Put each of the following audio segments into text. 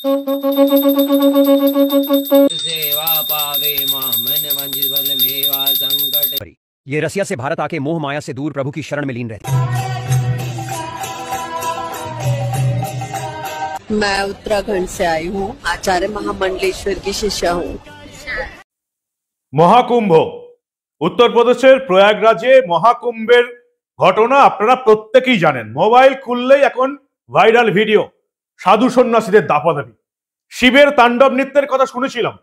सेवा पावे मां मन वंचित बल मेवा संकट। ये रसिया से भारत आके मोह माया से दूर प्रभु की शरण में लीन रहती। मैं उत्तराखंड से आई हूँ, आचार्य महामंडलेश्वर की शिष्या हूँ। মহাকুম্ভ উত্তরপ্রদেশের প্রয়াগরাজে মহাকুম্ভের ঘটনা আপনারা প্রত্যেকেই জানেন। মোবাইল খুললেই এখন ভাইরাল ভিডিও, সাধু সন্ন্যাসীদের দাপাদাপি, শিবের তাণ্ডব নৃত্যের কথা শুনেছিলাম।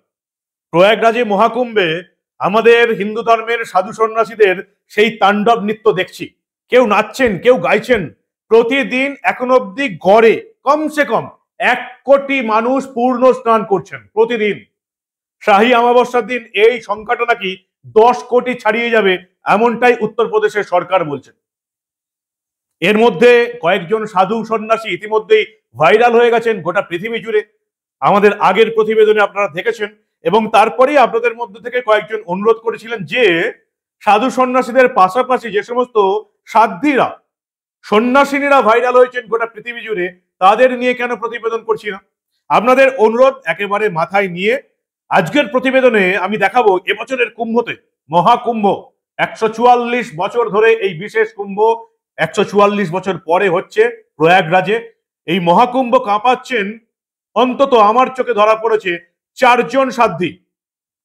প্রয়াগরাজে মহাকুম্ভে আমাদের হিন্দু ধর্মের সাধু সন্ন্যাসীদের সেই তাণ্ডব নৃত্য দেখছি। কেউ নাচছেন, কেউ গাইছেন। প্রতিদিন এখন অব্দি গড়ে কমসে কম 1 কোটি মানুষ পূর্ণ স্নান করছেন প্রতিদিন। শাহী অমাবস্যার দিন এই সংখ্যাটা নাকি 10 কোটি ছাড়িয়ে যাবে, এমনটাই উত্তরপ্রদেশের সরকার বলছেন। এর মধ্যে কয়েকজন সাধু সন্ন্যাসী ইতিমধ্যেই ভাইরাল হয়ে গেছেন গোটা পৃথিবী জুড়ে। আমাদের আগের প্রতিবেদনে আপনারা দেখেছেন, এবং তারপরেই আপনাদের মধ্যে থেকে কয়েকজন অনুরোধ করেছিলেন যে সাধু সন্ন্যাসীদের পাশাপাশি যে সমস্ত সাধ্বীরা, সন্ন্যাসিনীরা ভাইরাল হয়েছেন গোটা পৃথিবী জুড়ে, তাদের নিয়ে কেন প্রতিবেদন করছি না। আপনাদের অনুরোধ একেবারে মাথায় নিয়ে আজকের প্রতিবেদনে আমি দেখাবো এবছরের কুম্ভতে, মহাকুম্ভ 144 বছর ধরে এই বিশেষ কুম্ভ 144 বছর পরে হচ্ছে প্রয়াগরাজে। এই মহাকুম্ভ কাঁপাচ্ছেন, অন্তত আমার চোখে ধরা পড়েছে 4 জন সাধ্বী,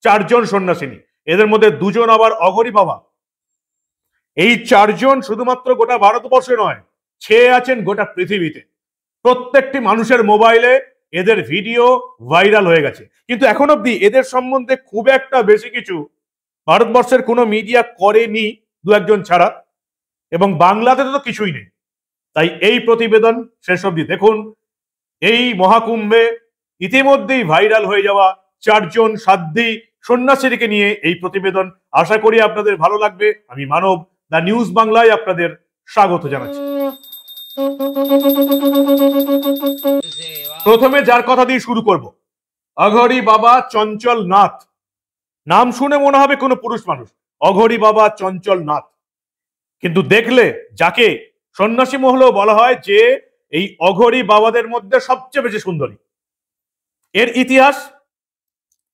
4 জন সন্ন্যাসিনী। এদের মধ্যে 2 জন আবার অঘরী বাবা। এই 4 জন শুধুমাত্র গোটা ভারতবর্ষে নয়, ছেয়ে আছেন গোটা পৃথিবীতে। প্রত্যেকটি মানুষের মোবাইলে এদের ভিডিও ভাইরাল হয়ে গেছে, কিন্তু এখন অব্দি এদের সম্বন্ধে খুব একটা বেশি কিছু ভারতবর্ষের কোনো মিডিয়া করেনি, 2-1 জন ছাড়া, এবং বাংলাতে তো কিছুই নেই। তাই এই প্রতিবেদন শেষ অব্দি দেখুন। এই মহাকুম্ভে ইতিমধ্যেই ভাইরাল হয়ে যাওয়া 4 জন সাধ্বী সন্ন্যাসীকে নিয়ে এই প্রতিবেদন। আশা করি আপনাদের ভালো লাগবে। আমি মানব, দ্য নিউজ বাংলায় আপনাদের স্বাগত জানাচ্ছি। প্রথমে যার কথা দিয়ে শুরু করব, অঘরী বাবা চঞ্চল নাথ। নাম শুনে মনে হবে কোনো পুরুষ মানুষ, অঘরী বাবা চঞ্চল নাথ। কিন্তু দেখলে যাকে সন্ন্যাসী মহলেও বলা হয় যে এই অঘরী বাবাদের মধ্যে সবচেয়ে বেশি সুন্দরী। এর ইতিহাস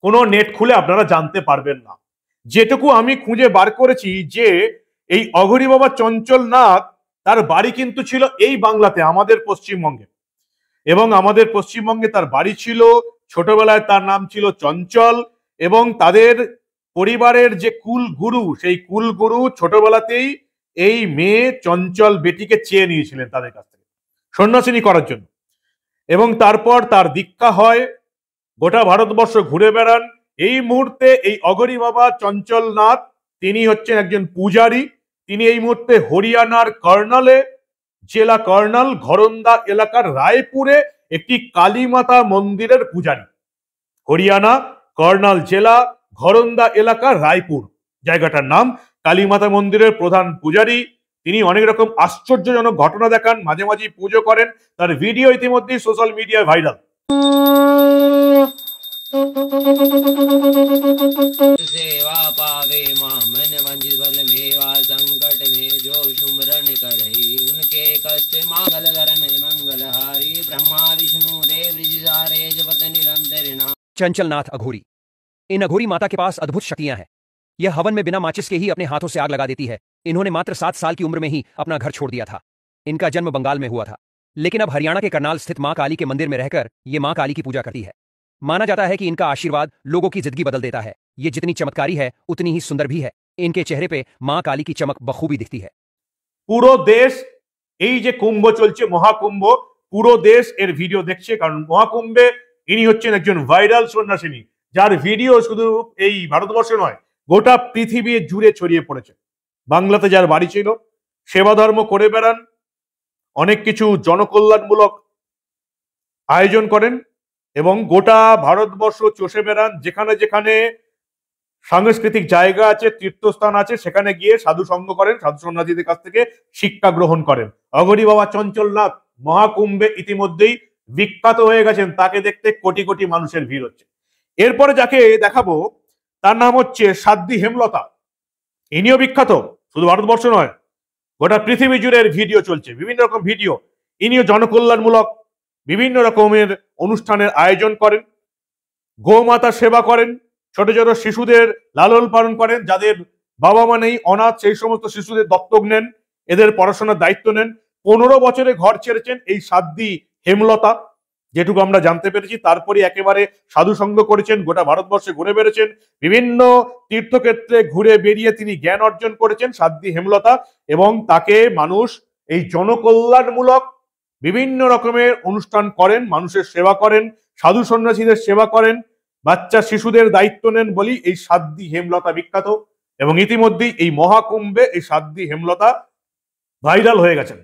কোনো নেট খুলে আপনারা জানতে পারবেন না। যেটুকু আমি খুঁজে বার করেছি যে এই অঘরী বাবা চঞ্চল নাথ, তার বাড়ি কিন্তু ছিল এই বাংলাতে, আমাদের পশ্চিমবঙ্গে। এবং আমাদের পশ্চিমবঙ্গে তার বাড়ি ছিল। ছোটবেলায় তার নাম ছিল চঞ্চল, এবং তাদের পরিবারের যে কুল গুরু, সেই কুল গুরু ছোটবেলাতেই এই মেয়ে চঞ্চল বেটিকে চেয়ে নিয়েছিলেন তাদের কাছ থেকে সন্ন্যাসিনী করার জন্য। এবং তারপর তার দীক্ষা হয়, গোটা ভারতবর্ষ ঘুরে বেড়ান। এই মুহূর্তে এই অঘরী বাবা চঞ্চল নাথ, তিনি হচ্ছেন একজন পূজারী। তিনি এই মুহূর্তে হরিয়ানার কর্নালে, জেলা কর্নাল, ঘরন্দা এলাকার রায়পুরে একটি কালীমাতা মন্দিরের পূজারী। হরিয়ানা কর্নাল জেলা, ঘরন্দা এলাকা, রায়পুর জায়গাটার নাম। কালীমাতা মন্দিরের প্রধান পূজারী তিনি। অনেক রকম আশ্চর্যজনক ঘটনা দেখান, মাঝে মাঝে পুজো করেন। তার ভিডিও ইতিমধ্যেই সোশ্যাল মিডিয়ায় ভাইরাল। सेवा पावे मां मन वंचित बल मेवा संकट में जो सुमरन करहि उनके कष्ट मंगल करन मंगलहारी ब्रह्मा विष्णु देव ऋषि सारे जपत निरंतर नाम। चंचल नाथ अघोरी। इन अघोरी माता के पास अद्भुत शक्तियां हैं। यह हवन में बिना माचिस के ही अपने हाथों से आग लगा देती है। इन्होंने मात्र 7 साल की उम्र में ही अपना घर छोड़ दिया था। इनका जन्म बंगाल में हुआ था, लेकिन अब हरियाणा के करनाल स्थित मां काली के मंदिर में रहकर ये मां काली की पूजा करती है। माना जाता है कि इनका आशीर्वाद लोगों की जिंदगी बदल देता है। ये जितनी चमत्कारी है उतनी ही सुंदर भी है। इनके चेहरे पे मां काली की चमक बखूबी दिखती है। পুরো দেশ এই যে কুম্ভ চলছে, মহাকুম্ভ, পুরো দেশ এর ভিডিও দেখছে। কারণ মহাকুম্ভে ইনি হচ্ছেন একজন ভাইরাল সন্ন্যাসিনী, যার ভিডিও শুধু এই ভারতবর্ষে নয়, গোটা পৃথিবী জুড়ে ছড়িয়ে পড়েছে। বাংলাতে যার বাড়ি ছিল, সেবা ধর্ম করে বেড়ান, অনেক কিছু জনকল্যাণমূলক আয়োজন করেন, এবং গোটা ভারতবর্ষ চষে বেড়ান। যেখানে যেখানে সাংস্কৃতিক জায়গা আছে, তীর্থস্থান আছে, সেখানে গিয়ে সাধু সঙ্গ করেন, সাধু সন্ন্যাসীদের কাছ থেকে শিক্ষা গ্রহণ করেন। অঘরী বাবা চঞ্চল নাথ মহাকুম্ভে ইতিমধ্যেই বিখ্যাত হয়ে গেছেন। তাকে দেখতে কোটি কোটি মানুষের ভিড় হচ্ছে। এরপরে যাকে দেখাবো তার নাম হচ্ছে সাধ্বী হেমলতা। ইনিও বিখ্যাত, শুধু ভারতবর্ষ নয়, গোটা পৃথিবী জুড়ে ভিডিও চলছে, বিভিন্ন রকম ভিডিও। ইনিও জনকল্যাণমূলক বিভিন্ন রকমের অনুষ্ঠানের আয়োজন করেন, গোমাতা সেবা করেন, ছোট ছোট শিশুদের লালন পালন করেন, যাদের বাবা মা নেই, অনাথ, সেই সমস্ত শিশুদের দত্তক নেন, এদের পড়াশোনার দায়িত্ব নেন। 15 বছরে ঘর ছেড়েছেন এই সাধ্বী হেমলতা, যেটুকু আমরা জানতে পেরেছি। তারপরে একেবারে সাধু সঙ্গ করেছেন, গোটা ভারতবর্ষে ঘুরে বেড়েছেন, বিভিন্ন তীর্থক্ষেত্রে ঘুরে বেরিয়ে তিনি জ্ঞান অর্জন করেছেন সাধ্বী হেমলতা। এবং তাকে মানুষ এই জনকল্যাণমূলক বিভিন্ন রকমের অনুষ্ঠান করেন, মানুষের সেবা করেন, সাধু সন্ন্যাসীদের সেবা করেন, বাচ্চা শিশুদের দায়িত্ব নেন বলি এই সাধ্বী হেমলতা বিখ্যাত। এবং ইতিমধ্যেই এই মহাকুম্ভে এই সাধ্বী হেমলতা ভাইরাল হয়ে গেছেন।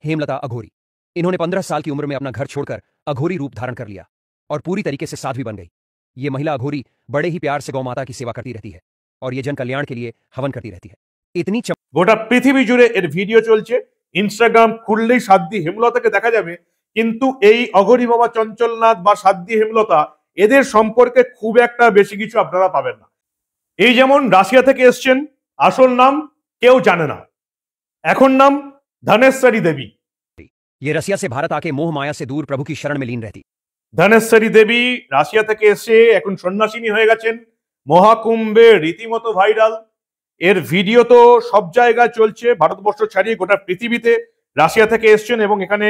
हेमलता अघोरी, इन्होंने 15 साल की उम्र में अपना घर छोड़कर अघोरी रूप धारण कर लिया और पूरी तरीके से साध्वी बन गई। ये महिला अघोरी बड़े ही प्यार से गौ माता की सेवा करती रहती है और ये जन कल्याण के लिए हवन करती रहती है। इतनी গোটা পৃথিবী জুড়ে এর ভিডিও চলছে, ইনস্টাগ্রাম খুললেই সাধ্বী হেমলতাকে দেখা যাবে। কিন্তু এই অঘোরী বাবা চঞ্চলনাথ বা সাধ্বী হেমলতা, এদের সম্পর্কে খুব একটা বেশি কিছু আপনারা পাবেন না। এই যেমন রাশিয়া থেকে এসছেন, আসল নাম কেউ জানে না, এখন নাম ধনেশ্বরী দেবী। ये रसिया से भारत आके मोह माया से दूर प्रभु की शरण में लीन रहती। ধনেশ্বরী দেবী রাশিয়া থেকে এসে এখন সন্ন্যাসিনী হয়ে গেছেন, মহাকুম্ভে রীতিমতো ভাইরাল। এর ভিডিও তো সব জায়গায় চলছে, ভারতবর্ষ ছাড়িয়ে গোটা পৃথিবীতে। রাশিয়া থেকে এসছেন এবং এখানে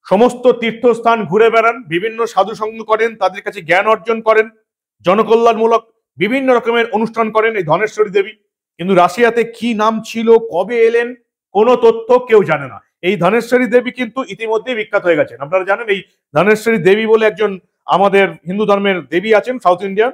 সমস্ত তীর্থস্থান ঘুরে বেড়ান, বিভিন্ন সাধু সঙ্গ করেন, তাদের কাছে জ্ঞান অর্জন করেন, জনকল্যাণমূলক বিভিন্ন রকমের অনুষ্ঠান করেন এই ধনেশ্বরী দেবী। কিন্তু রাশিয়াতে কি নাম ছিল, কবে এলেন, কোনো তথ্য কেউ জানে না। এই ধনেশ্বরী দেবী কিন্তু ইতিমধ্যে বিখ্যাত হয়ে গেছেন। আপনারা জানেন এই ধনেশ্বরী দেবী বলে একজন আমাদের হিন্দু ধর্মের দেবী আছেন সাউথ ইন্ডিয়ান,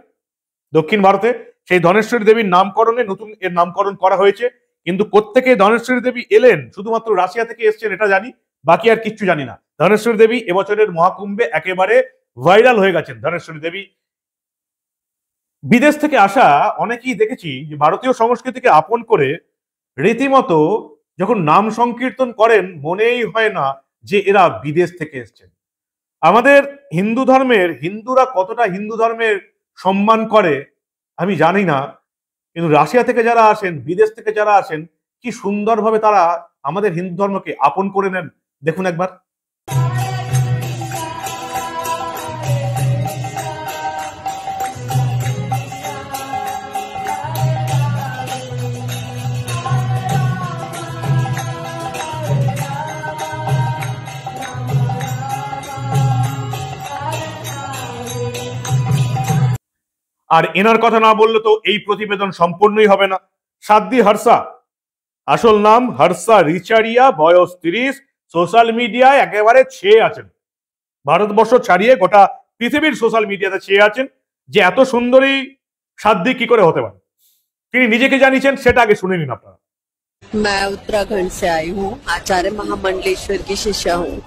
দক্ষিণ ভারতে। সেই ধনেশ্বরী দেবীর নামকরণে নতুন এর নামকরণ করা হয়েছে। কিন্তু কোত্থেকে ধনেশ্বরী দেবী এলেন, শুধুমাত্র রাশিয়া থেকে এসছেন এটা জানি, বাকি আর কিচ্ছু জানি না। ধনেশ্বরী দেবী এবছরের মহাকুম্ভে একেবারে ভাইরাল হয়ে গেছেন ধনেশ্বরী দেবী। বিদেশ থেকে আসা অনেকেই দেখেছি যে ভারতীয় সংস্কৃতিকে আপন করে রীতিমতো যখন নাম সংকীর্তন করেন, মনেই হয় না যে এরা বিদেশ থেকে এসছেন। আমাদের হিন্দু ধর্মের হিন্দুরা কতটা হিন্দু ধর্মের সম্মান করে আমি জানি না, কিন্তু রাশিয়া থেকে যারা আসেন, বিদেশ থেকে যারা আসেন, কি সুন্দরভাবে তারা আমাদের হিন্দু ধর্মকে আপন করে নেন, দেখুন একবার। আর এনার কথা না বললে তো এই প্রতিবেদন সম্পূর্ণই হবে না। সাধ্বী হর্ষা, আসল নাম হর্ষা রিচারিয়া, বয়স 30, সোশ্যাল মিডিয়ায় একেবারে ছেয়ে আছেন, ভারতবর্ষ ছাড়িয়ে গোটা পৃথিবীর সোশ্যাল মিডিয়াতে ছেয়ে আছেন। যে এত সুন্দরী সাধ্বী কি করে হতে পারে, তিনি নিজেকে জানিয়েছেন, সেটা আগে শুনে নিন আপনারা। मैं उत्तराखंड से आई हूँ, आचार्य महामंडलेश्वर की शिष्या हूँ।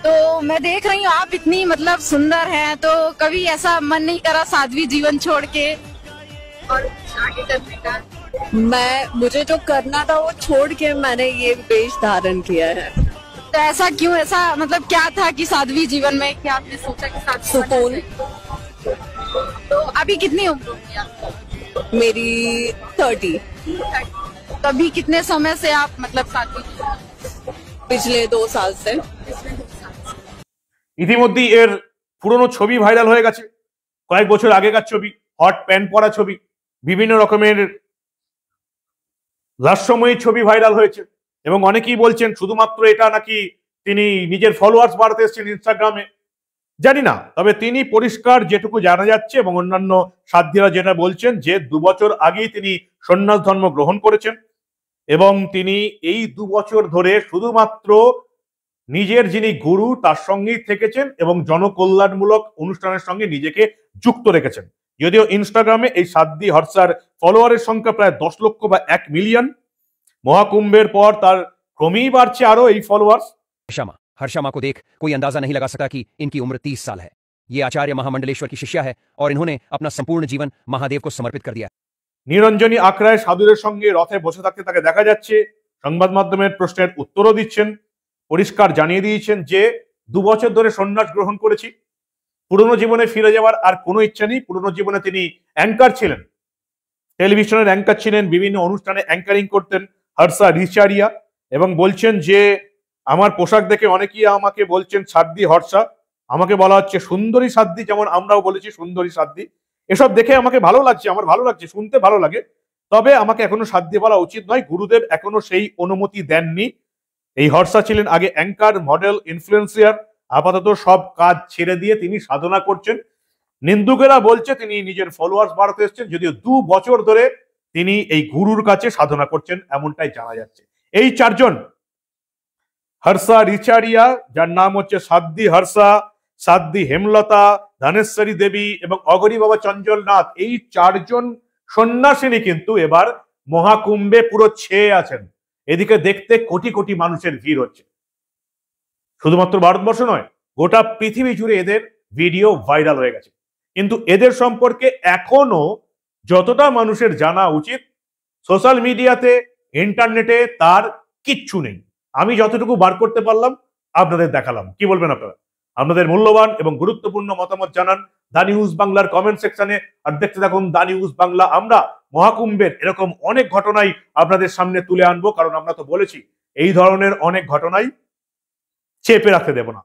तो मैं देख रही हूँ आप इतनी मतलब सुंदर हैं, तो कभी ऐसा मन नहीं करा साध्वी जीवन छोड़ के और आगे करने का? मुझे जो करना था वो छोड़ के मैंने ये वेश धारण किया है। तो ऐसा क्यों, ऐसा मतलब क्या था कि साध्वी जीवन में क्या आपने सोचा कि साध्वी सुकून। तो अभी कितनी उम्र होगी आपको? मेरी 30। तो अभी कितने समय से आप मतलब साध्वी जीवन? पिछले 2 साल से। ইতিমধ্যেই এর পুরনো ছবি ভাইরাল হয়ে গেছে, কয়েক বছর আগেকার ছবি, হট প্যান্ট পরা ছবি, বিভিন্ন রকমের লাস্যময়ী ছবি ভাইরাল হয়েছে। এবং অনেকেই বলছেন শুধুমাত্র এটা নাকি তিনি নিজের ফলোয়ার্স বাড়াতে এসেছেন ইনস্টাগ্রামে, জানি না। তবে তিনি পরিষ্কার যেটুকু জানা যাচ্ছে এবং অন্যান্য সাধ্যীরা যেটা বলছেন, যে 2 বছর আগেই তিনি সন্ন্যাস ধর্ম গ্রহণ করেছেন এবং তিনি এই 2 বছর ধরে শুধুমাত্র নিজের যিনি গুরু তার সঙ্গেই থেকেছেন এবং জনকল্যাণমূলক অনুষ্ঠানের সঙ্গে নিজেকে যুক্ত রেখেছেন। যদিও ইনস্টাগ্রামে এই সাধ্বী হর্ষার ফলোয়ারের সংখ্যা প্রায় 10 লক্ষ বা 1 মিলিয়ন। মহাকুম্ভের পর তার ক্রমেই বাড়ছে আরো এই ফলোয়ার্স। हर्षा मां को देख कोई अंदाजा नहीं लगा सकता कि इनकी उम्र 30 साल है। ये आचार्य महामंडलेश्वर की शिष्या है और इन्होंने अपना संपूर्ण जीवन महादेव को समर्पित कर दिया। নিরঞ্জনী আখড়ায় সাধুদের সঙ্গে রথে বসে থাকতে তাকে দেখা যাচ্ছে, সংবাদ মাধ্যমের প্রশ্নের উত্তরও দিচ্ছেন, পরিষ্কার জানিয়ে দিয়েছেন যে 2 বছর ধরে সন্ন্যাস গ্রহণ করেছি, পুরনো জীবনে ফিরে যাওয়ার আর কোনো ইচ্ছা নেই। পুরনো জীবনে তিনি অ্যাঙ্কার ছিলেন, টেলিভিশনের অ্যাঙ্কার ছিলেন, বিভিন্ন অনুষ্ঠানে অ্যাঙ্কারিং করতেন হর্ষা রিচারিয়া, এবং বলছেন যে আমার পোশাক দেখে অনেকেই আমাকে বলছেন সাধ্বী হর্ষা, আমাকে বলা হচ্ছে সুন্দরী সাধ্বী, যেমন আমরাও বলেছি সুন্দরী সাধ্বী। এসব দেখে আমাকে ভালো লাগছে, আমার ভালো লাগছে, শুনতে ভালো লাগে। তবে আমাকে এখনো সাধ্বী বলা উচিত নয়, গুরুদেব এখনো সেই অনুমতি দেননি। এই হর্ষা ছিলেন আগে অ্যাঙ্কার, মডেল, ইনফ্লুয়েন্সিয়ার। আপাতত সব কাজ ছেড়ে দিয়ে তিনি সাধনা করছেন। নিন্দুকেরা বলছে তিনি নিজের ফলোয়ার্স বাড়াতে এসেছেন, যদিও 2 বছর ধরে তিনি এই গুরুর কাছে সাধনা করছেন, এমনটাই জানা যাচ্ছে। এই 4 জন, হর্ষা রিচারিয়া, যার নাম হচ্ছে সাধ্বী হর্ষা, সাধ্বী হেমলতা, ধনেশ্বরী দেবী এবং অগরী বাবা চঞ্চলনাথ, এই 4 জন সন্ন্যাসিনী কিন্তু এবার মহাকুম্ভে পুরো ছেয়ে আছেন। এদিকে দেখতে কোটি কোটি মানুষের ভিড় হচ্ছে। শুধুমাত্র ভারতবর্ষ নয়, গোটা পৃথিবী জুড়ে এদের ভিডিও ভাইরাল হয়ে গেছে। কিন্তু এদের সম্পর্কে এখনো যতটা মানুষের জানা উচিত, সোশ্যাল মিডিয়াতে, ইন্টারনেটে তার কিচ্ছু নেই। আমি যতটুকু বার করতে পারলাম আপনাদের দেখালাম। কি বলবেন আপনারা? আপনাদের মূল্যবান এবং গুরুত্বপূর্ণ মতামত জানান দা নিউজ বাংলার কমেন্ট সেকশনে। আর দেখতে থাকুন দা নিউজ বাংলা। আমরা মহাকুম্ভের এরকম অনেক ঘটনাই আপনাদের সামনে তুলে আনবো, কারণ আমরা তো বলেছি এই ধরনের অনেক ঘটনাই চেপে রাখতে দেব না।